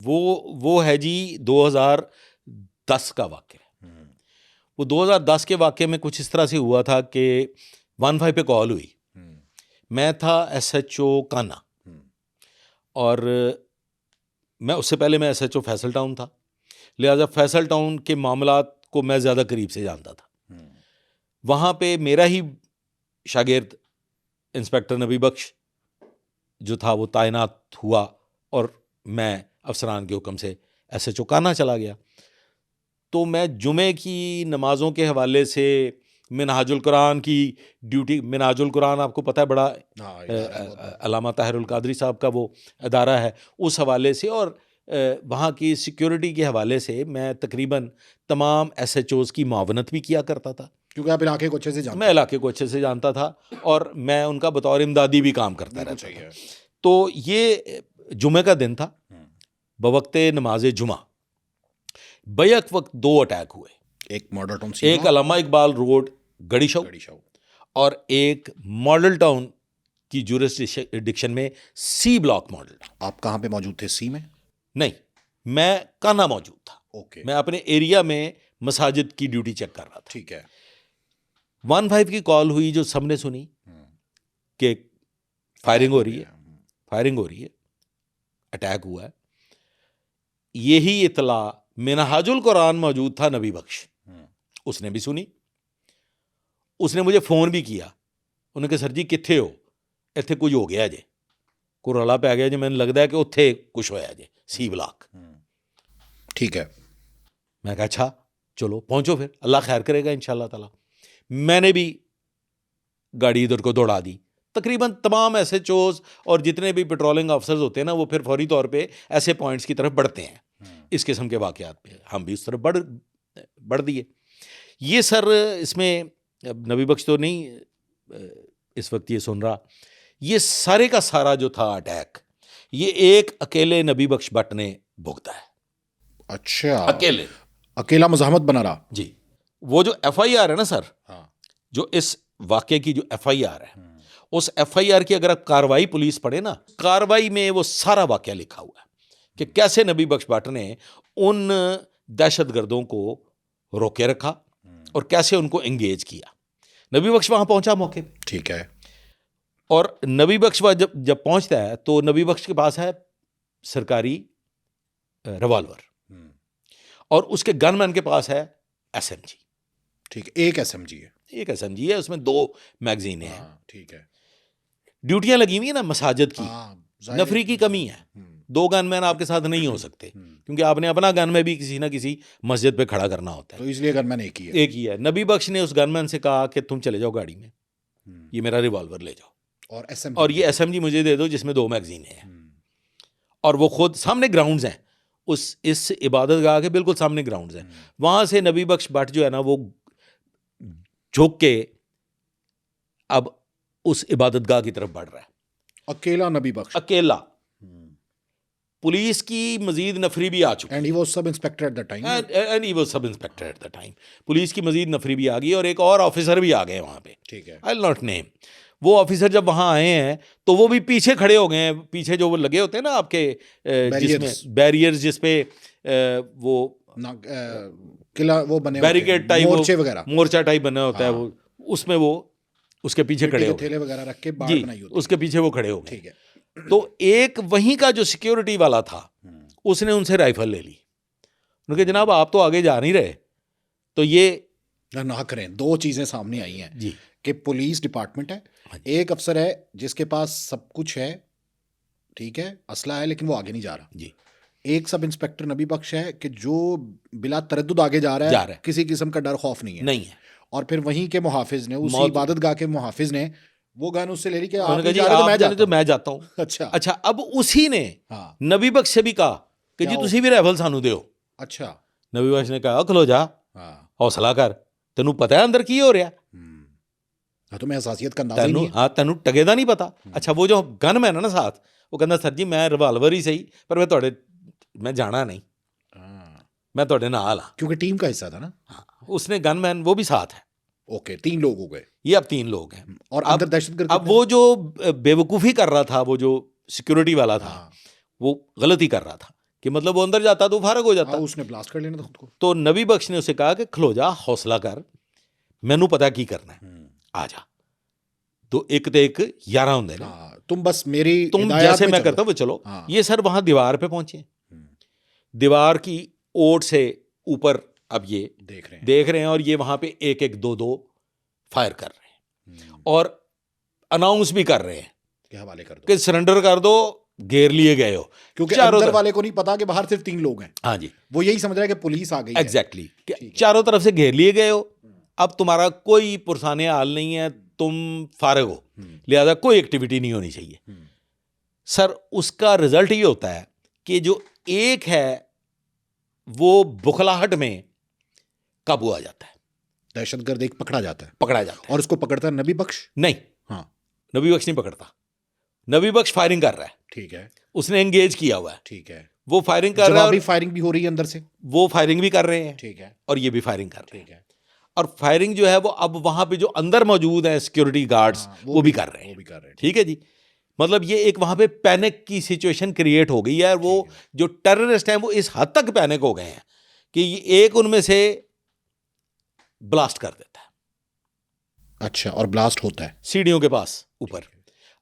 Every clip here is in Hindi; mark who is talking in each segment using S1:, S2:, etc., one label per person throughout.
S1: वो है जी 2010 का वाक़या। वो 2010 के वाक़ये में कुछ इस तरह से हुआ था कि 15 पे कॉल हुई। मैं था SHO कान्हा और मैं उससे पहले मैं SHO फैसल टाउन था, लिहाजा फैसल टाउन के मामलात को मैं ज़्यादा करीब से जानता था। वहाँ पे मेरा ही शागिर्द इंस्पेक्टर नबी बख्श जो था वो तैनात हुआ और मैं अफसरान के हुक्म से SHO कान्हा चला गया। तो मैं जुमे की नमाज़ों के हवाले से मिनहाजुल कुरान की ड्यूटी, मिनहाजुल कुरान आपको पता है बड़ा अल्लामा ताहिरुल कादरी साहब का वो अदारा है, उस हवाले से और वहाँ की सिक्योरिटी के हवाले से मैं तकरीबन तमाम SHOs की मावनत भी किया करता था,
S2: क्योंकि आप इलाके को अच्छे से जानते
S1: मैं इलाके को अच्छे से जानता था और मैं उनका बतौर इमदादी भी काम करता रहता था। तो ये जुमे का दिन था, बवक्ते नमाज जुमा बैक वक्त 2 अटैक हुए, एक मॉडल टाउन, एक अल्लामा इकबाल रोड गड़ीशौ और एक मॉडल टाउन की जुरिस्डिक्शन में C ब्लॉक मॉडल।
S2: आप कहाँ पे मौजूद थे? C में?
S1: नहीं, मैं कान्हा मौजूद था।
S2: ओके।
S1: मैं अपने एरिया में मसाजिद की ड्यूटी चेक कर रहा था।
S2: ठीक है।
S1: 15 की कॉल हुई जो सबने सुनी कि फायरिंग हो रही है, अटैक हुआ है। यही इतला मिनहाजुल कुरान मौजूद था नबी बख्श, उसने भी सुनी, उसने मुझे फ़ोन भी किया। उन्होंने कहा सर जी कित्थे हो, इत्थे कुछ हो गया जे, कोई रौला पै गया जे, मैंने लगता है कि उत्थे कुछ होया जे C ब्लॉक।
S2: ठीक है।
S1: मैं कहा अच्छा चलो पहुंचो फिर, अल्लाह खैर करेगा इंशाल्लाह ताला। मैंने भी गाड़ी इधर को दौड़ा दी। तकरीबन तमाम SHOs और जितने भी पेट्रोलिंग ऑफिसर्स होते हैं ना, वो फिर फौरी तौर पे ऐसे पॉइंट्स की तरफ बढ़ते हैं। इस किस्म के वाक़यात पे हम भी उस तरफ बढ़ दिए। ये सर इसमें नबी बख्श तो नहीं इस वक्त ये सुन रहा, ये सारे का सारा जो था अटैक ये एक अकेले नबी बख्श भट्ट ने भुगता है।
S2: अच्छा,
S1: अकेला
S2: मज़ाहमत बना रहा
S1: जी। वो जो FIR है ना सर, जो इस वाक़े की जो FIR है, उस FIR की अगर आप कार्रवाई पुलिस पढ़े ना, कार्रवाई में वो सारा वाक़या लिखा हुआ है कि कैसे नबी बख्श भट्ट ने उन दहशतगर्दों को रोके रखा और कैसे उनको एंगेज किया। नबी बख्श वहाँ पहुँचा मौके पे,
S2: ठीक है,
S1: और नबी बख्श जब पहुँचता है तो नबी बख्श के पास है सरकारी रिवॉल्वर और उसके गनमैन के पास है SMG।
S2: ठीक है, एक SMG है,
S1: उसमें 2 मैगजीनें हैं।
S2: ठीक है।
S1: ड्यूटियाँ लगी हुई है ना मसाजिद की, नफरी की कमी है, 2 गनमैन आपके साथ नहीं हो सकते क्योंकि आपने अपना गनमैन भी किसी ना किसी मस्जिद पे खड़ा करना होता है,
S2: तो इसलिए गनमैन एक ही है।
S1: नबी बख्श ने उस गनमैन से कहा कि तुम चले जाओ गाड़ी में, ये मेरा रिवॉल्वर ले जाओ और ये SMG मुझे दे दो जिसमें 2 मैगजीनें हैं। और वो खुद सामने ग्राउंड्स हैं, इस इबादत गाह के बिल्कुल सामने ग्राउंड्स हैं। वहाँ से नबी बख्श भट्ट जो है ना वो झुक के अब उस इबादत गाह की तरफ बढ़ रहा है,
S2: अकेला नबी बख्श,
S1: अकेला। पुलिस की मजीद नफरी भी आ चुकी,
S2: and he was sub inspector at the time,
S1: police की मजीद नफरी भी आ गई और एक और ऑफिसर भी आ गए वहाँ पे,
S2: ठीक है,
S1: आई विल नॉट नेम। वो ऑफिसर जब वहाँ आए हैं तो वो भी पीछे खड़े हो गए हैं, पीछे जो वो लगे होते हैं ना आपके जिसमें बैरियर्स जिसपे वो
S2: किला वो बने
S1: बैरिकेड टाइप, मोर्चा टाइप बना होता है, वो उसमें वो उसके पीछे खड़े हो,
S2: थैले वगैरह रख के बाड़ बनाई होती है,
S1: उसके पीछे वो खड़े हो गए।
S2: ठीक है।
S1: तो एक वहीं का जो सिक्योरिटी वाला था उसने उनसे राइफल ले ली, उनके जनाब आप तो आगे जा नहीं रहे। तो ये
S2: ना करें, 2 चीज़ें सामने आई हैं
S1: जी
S2: कि पुलिस डिपार्टमेंट है, एक अफसर है जिसके पास सब कुछ है, ठीक है, असला है, लेकिन वो आगे नहीं जा रहा
S1: जी।
S2: एक सब इंस्पेक्टर नबी बख्श है कि जो बिला तरद्दुद आगे जा रहा है, किसी किस्म का डर खौफ नहीं है। और फिर वहीं के मुहाफिज ने, उसी इबादत गाह के मुहाफिज ने वो गन उससे ले ली कि आप जा रहे तो मैं जाता हूँ।
S1: अच्छा, अब उसी ने नबी बख्श से भी कहा कि जी तुसी भी राइफल सानू दियो।
S2: अच्छा,
S1: नबी बख्श ने कहा खलो जा, हौसला कर, तेनू पता है अंदर की हो रहा,
S2: तुम्हें हसासियत का अंदाजा नहीं है,
S1: हाँ तेनू टगे दा नहीं पता। अच्छा, वो जो गनमैन है ना साथ, वो कहता सर जी मैं रिवाल्वर ही सही पर मैं जाना नहीं, मैं थोड़े नाल हाँ,
S2: क्योंकि टीम का हिस्सा था ना।
S1: उसने गनमैन वो भी साथ है।
S2: ओके, 3 लोग हो गए,
S1: ये अब 3 लोग हैं।
S2: और अंदर दहशतगर्द।
S1: अब वो जो बेवकूफ़ी कर रहा था, वो जो सिक्योरिटी वाला था, वो गलती कर रहा था कि मतलब वो अंदर जाता तो फारग हो जाता।
S2: उसने ब्लास्ट कर लेना था खुद को।
S1: तो नबी बख्श ने उसे कहा कि खलो जा, हौसला कर, मैनू पता की करना है, आ जा। तो एक तो एक 11 होंगे ना,
S2: तुम बस मेरी
S1: तुम जैसे मैं करता वो चलो। ये सर वहां दीवार पे पहुंचे, दीवार की ओट से ऊपर अब ये देख रहे हैं और ये वहां पे एक एक दो दो फायर कर रहे हैं और अनाउंस भी कर रहे हैं
S2: कि हवाले कर दो,
S1: कि सरेंडर कर दो, घेर लिए गए हो।
S2: क्योंकि अंदर वाले को नहीं पता कि बाहर सिर्फ 3 लोग हैं।
S1: हाँ जी,
S2: वो यही समझ रहा है कि पुलिस आ गई है।
S1: एग्जैक्टली, चारों तरफ से घेर लिए गए हो, अब तुम्हारा कोई पुरसाने हाल नहीं है, तुम फारग हो, लिहाजा कोई एक्टिविटी नहीं होनी चाहिए। सर उसका रिजल्ट ये होता है कि जो एक है वो बुखलाहट में काबू आ जाता है,
S2: दहशतगर्द एक पकड़ा जाता है।
S1: और
S2: उसको पकड़ता है नबी बख्श?
S1: नहीं, नबी बख्श नहीं पकड़ता, नबी बख्श फायरिंग कर रहा है।
S2: ठीक है,
S1: उसने एंगेज किया हुआ है।
S2: ठीक है,
S1: वो फायरिंग कर रहा है,
S2: जवाबी फायरिंग भी हो रही है अंदर से,
S1: वो फायरिंग भी कर रहे हैं।
S2: ठीक है,
S1: और ये भी फायरिंग कर रहे हैं।
S2: ठीक है।
S1: और फायरिंग जो है वो अब वहां पे जो अंदर मौजूद है सिक्योरिटी गार्ड्स, वो भी कर रहे हैं। ठीक है जी, मतलब ये एक वहां पे पैनिक की सिचुएशन क्रिएट हो गई है। वो जो टेररिस्ट हैं वो इस हद तक पैनिक हो गए हैं कि एक उनमें से ब्लास्ट कर देता है।
S2: अच्छा, और ब्लास्ट होता है
S1: सीढ़ियों के पास ऊपर।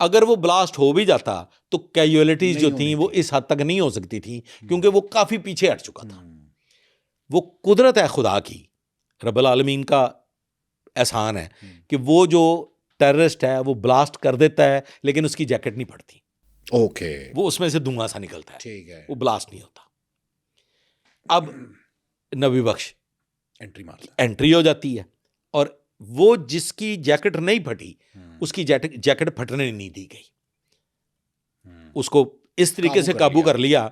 S1: अगर वो ब्लास्ट हो भी जाता तो कैजुअलिटीज जो थी वो इस हद तक नहीं हो सकती थी, क्योंकि वो काफी पीछे हट चुका था। वो कुदरत है खुदा की, रब्बुल आलमीन का एहसान है कि वो जो टेररिस्ट है वो ब्लास्ट कर देता है लेकिन उसकी जैकेट नहीं फटती।
S2: ओके,
S1: वो उसमें से धुआं सा निकलता है,
S2: ठीक है,
S1: वो ब्लास्ट नहीं होता। अब नबी बख्श एंट्री हो जाती है और वो जिसकी जैकेट नहीं फटी उसकी जैकेट फटने नहीं दी गई, उसको इस तरीके से काबू कर लिया।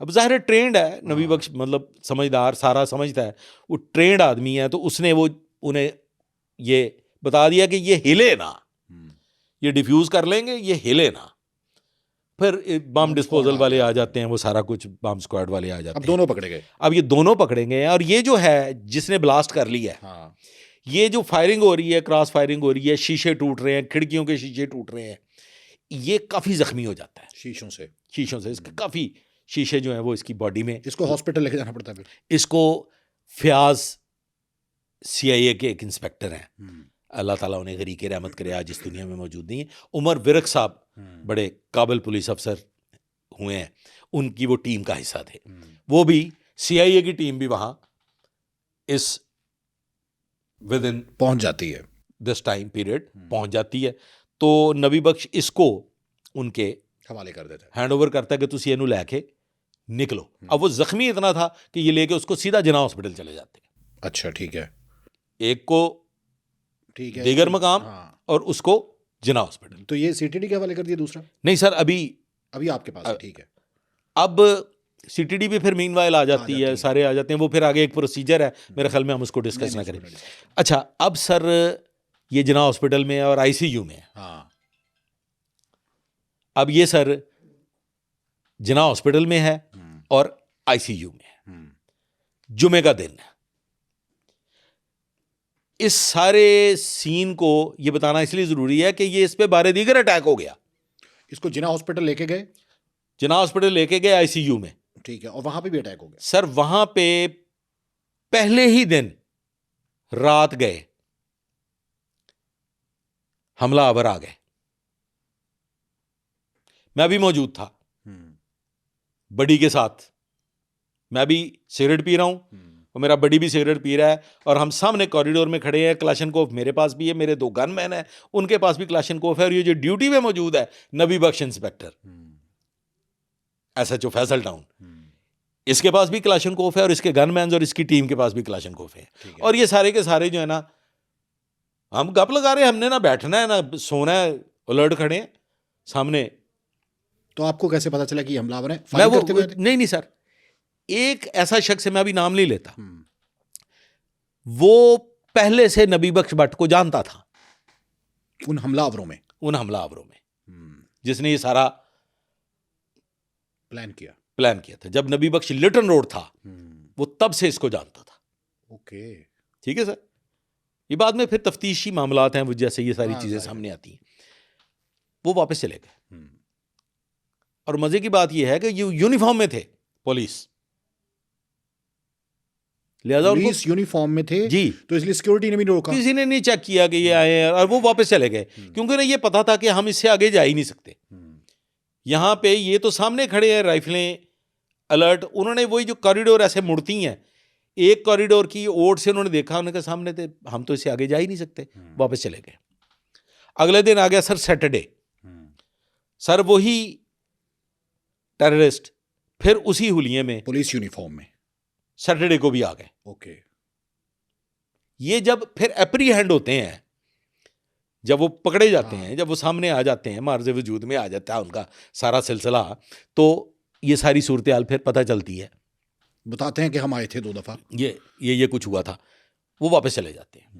S1: अब जाहिर है ट्रेंड है नबी बख्श, मतलब समझदार, सारा समझता है, वो ट्रेंड आदमी है, तो उसने वो उन्हें ये बता दिया कि ये हिले ना, ये डिफ्यूज कर लेंगे, ये हिले ना। फिर बम डिस्पोजल वाले आ जाते हैं, वो सारा कुछ बम स्क्वाड वाले आ जाते हैं।
S2: अब दोनों पकड़े गए,
S1: अब ये दोनों पकड़े गए हैं और ये जो है जिसने ब्लास्ट कर लिया है, ये जो फायरिंग हो रही है, क्रॉस फायरिंग हो रही है, शीशे टूट रहे हैं, खिड़कियों के शीशे टूट रहे हैं, ये काफी जख्मी हो जाता है शीशों से। इसके काफी शीशे जो है वो इसकी बॉडी में,
S2: इसको हॉस्पिटल लेके जाना पड़ता है। फिर
S1: इसको फयाज CIA के एक इंस्पेक्टर हैं, अल्लाह ताला उन्हें गरीके रहमत करे, आज इस दुनिया में मौजूद नहीं है, उमर विरक साहब, बड़े काबिल पुलिस अफसर हुए हैं, उनकी वो टीम का हिस्सा थे। वो भी CIA की टीम भी वहां इस विद इन
S2: पहुंच जाती है,
S1: दिस टाइम पीरियड पहुंच जाती है। तो नबी बख्श इसको उनके
S2: हवाले कर देता है,
S1: हैंड ओवर करता है कि तुसी इनू लैके निकलो। अब वो जख्मी इतना था कि ये लेके उसको सीधा जिना हॉस्पिटल चले जाते हैं।
S2: अच्छा, ठीक है,
S1: एक को
S2: ठीक है
S1: दीगर मकाम और उसको जिना हॉस्पिटल।
S2: तो ये CTD के हवाले कर दिया दूसरा?
S1: नहीं सर, अभी
S2: आपके पास है, ठीक है।
S1: अब CTD भी फिर मीनवाइल आ जाती है, सारे आ जाते हैं, वो फिर आगे एक प्रोसीजर है, मेरे ख्याल में हम उसको डिस्कस ना करें। अच्छा, अब सर ये जिना हॉस्पिटल में है और ICU में है। अब ये सर जिना हॉस्पिटल में है और ICU में है, जुमे का दिन है। इस सारे सीन को ये बताना इसलिए जरूरी है कि ये इस पे बारे दीगर अटैक हो गया।
S2: इसको जिना हॉस्पिटल लेके गए,
S1: जिना हॉस्पिटल लेके गए ICU में,
S2: ठीक है, और वहां पे भी अटैक हो गया।
S1: सर वहां पे पहले ही दिन रात गए हमलावर आ गए, मैं भी मौजूद था बड़ी के साथ। मैं भी सिगरेट पी रहा हूं और मेरा बड़ी भी सिगरेट पी रहा है और हम सामने कॉरिडोर में खड़े हैं। क्लाशनकोफ मेरे पास भी है, मेरे 2 गनमैन हैं, उनके पास भी क्लाशनकोफ है, और ये जो ड्यूटी में मौजूद है नबी बख्श इंस्पेक्टर SHO फैसल टाउन, इसके पास भी क्लाशनकोफ है और इसके गनमैन और इसकी टीम के पास भी क्लाशनकोफ है। और ये सारे के सारे जो है ना, हम गप लगा रहे हैं, हमने ना बैठना है ना सोना है, अलर्ट खड़े हैं सामने।
S2: तो आपको कैसे पता चला कि हमलावर है?
S1: मैं वो नहीं सर, एक ऐसा शख्स है, मैं अभी नाम नहीं लेता, वो पहले से नबी बख्श भट्ट को जानता था,
S2: उन हमलावरों में
S1: जिसने ये सारा प्लान किया था। जब नबी बख्श लिटन रोड था वो तब से इसको जानता था।
S2: ओके,
S1: ठीक है सर, ये बाद में फिर तफ्तीशी मामलात हैं, वो जैसे ये सारी चीजें सामने आती हैं। वो वापस चले गए और मजे की बात ये है कि ये यूनिफॉर्म में थे, पुलिस, लिहाजा
S2: पुलिस यूनिफॉर्म में थे
S1: जी,
S2: तो इसलिए सिक्योरिटी ने भी रोका,
S1: किसी ने नहीं चेक किया कि ये आए हैं, और वो वापस चले गए, क्योंकि उन्हें ये पता था कि हम इससे आगे जा ही नहीं सकते। यहाँ पे ये तो सामने खड़े हैं, राइफलें अलर्ट, उन्होंने वही जो कॉरिडोर ऐसे मुड़ती हैं, एक कॉरिडोर की ओट से उन्होंने देखा, उनके सामने थे, हम तो इससे आगे जा ही नहीं सकते, वापस चले गए। अगले दिन आ गया सर सैटरडे, सर वही टेररिस्ट फिर उसी हुलिये में
S2: पुलिस यूनिफॉर्म में
S1: सैटरडे को भी आ गए।
S2: ओके,
S1: ये जब फिर एप्रीहेंड होते हैं, जब वो पकड़े जाते हैं, जब वो सामने आ जाते हैं, मार्ज़े वजूद में आ जाता है उनका सारा सिलसिला, तो ये सारी सूरत हाल फिर पता चलती है,
S2: बताते हैं कि हम आए थे 2 दफ़ा,
S1: ये कुछ हुआ था, वो वापस चले जाते हैं।